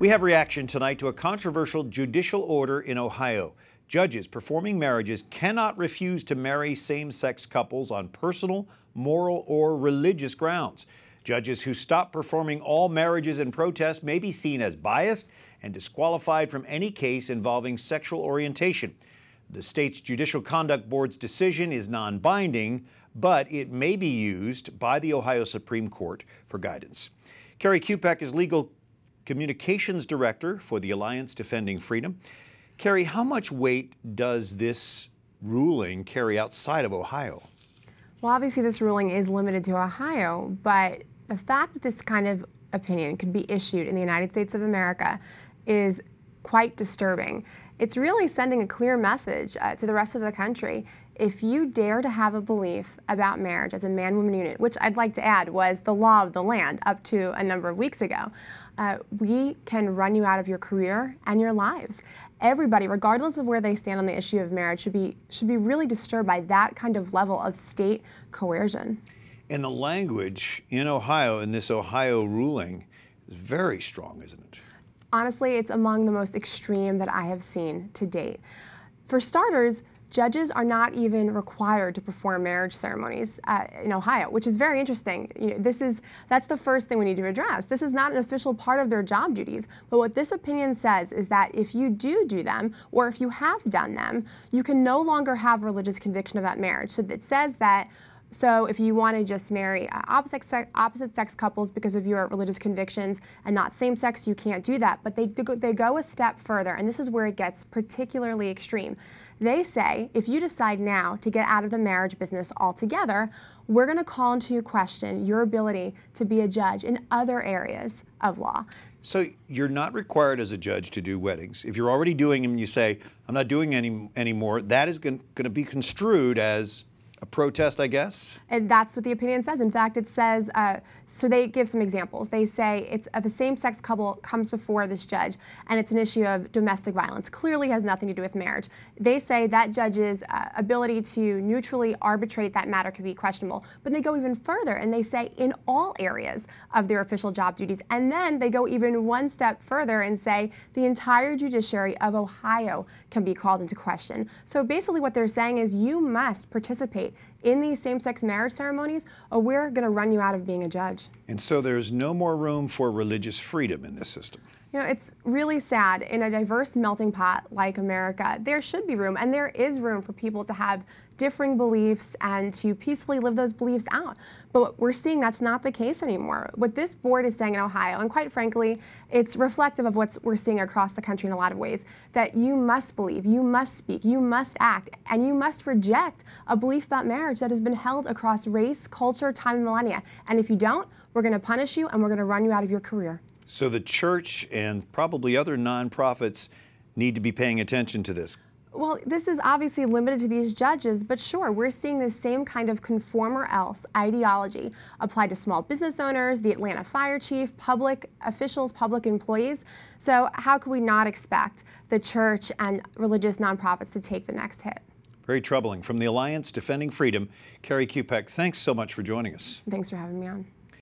We have reaction tonight to a controversial judicial order in Ohio. Judges performing marriages cannot refuse to marry same-sex couples on personal, moral, or religious grounds. Judges who stop performing all marriages in protest may be seen as biased and disqualified from any case involving sexual orientation. The state's Judicial Conduct Board's decision is non-binding, but it may be used by the Ohio Supreme Court for guidance. Kerri Kupec is Legal Communications Director for the Alliance Defending Freedom. Kerri, how much weight does this ruling carry outside of Ohio? Well, obviously this ruling is limited to Ohio, but the fact that this kind of opinion could be issued in the United States of America is quite disturbing. It's really sending a clear message to the rest of the country. If you dare to have a belief about marriage as a man-woman unit, which I'd like to add was the law of the land up to a number of weeks ago, we can run you out of your career and your lives. Everybody, regardless of where they stand on the issue of marriage, should be really disturbed by that kind of level of state coercion. And the language in Ohio, in this Ohio ruling, is very strong, isn't it? Honestly, it's among the most extreme that I have seen to date. For starters, judges are not even required to perform marriage ceremonies in Ohio, which is very interesting. You know, that's the first thing we need to address. This is not an official part of their job duties, but what this opinion says is that if you do them, or if you have done them, you can no longer have religious conviction about marriage. So it says that so if you want to just marry opposite sex couples because of your religious convictions and not same sex, you can't do that. But they go a step further, and this is where it gets particularly extreme. They say if you decide now to get out of the marriage business altogether, we're going to call into question your ability to be a judge in other areas of law. So you're not required as a judge to do weddings. If you're already doing them and you say, I'm not doing any anymore, that is going to be construed as a protest, I guess? And that's what the opinion says. In fact, it says, so they give some examples. They say it's if a same-sex couple comes before this judge and it's an issue of domestic violence, clearly has nothing to do with marriage. They say that judge's ability to neutrally arbitrate that matter could be questionable. But they go even further and they say in all areas of their official job duties. And then they go even one step further and say the entire judiciary of Ohio can be called into question. So basically what they're saying is you must participate in these same-sex marriage ceremonies, or we're going to run you out of being a judge. And so there's no more room for religious freedom in this system. You know, it's really sad. In a diverse melting pot like America, there should be room, and there is room for people to have differing beliefs and to peacefully live those beliefs out. But we're seeing that's not the case anymore. What this board is saying in Ohio, and quite frankly, it's reflective of what we're seeing across the country in a lot of ways, that you must believe, you must speak, you must act, and you must reject a belief about marriage that has been held across race, culture, time, and millennia. And if you don't, we're going to punish you and we're going to run you out of your career. So the church and probably other nonprofits need to be paying attention to this. Well, this is obviously limited to these judges, but sure, we're seeing the same kind of conform or else ideology applied to small business owners, the Atlanta fire chief, public officials, public employees. So how could we not expect the church and religious nonprofits to take the next hit? Very troubling. From the Alliance Defending Freedom, Kerri Kupec, thanks so much for joining us. Thanks for having me on.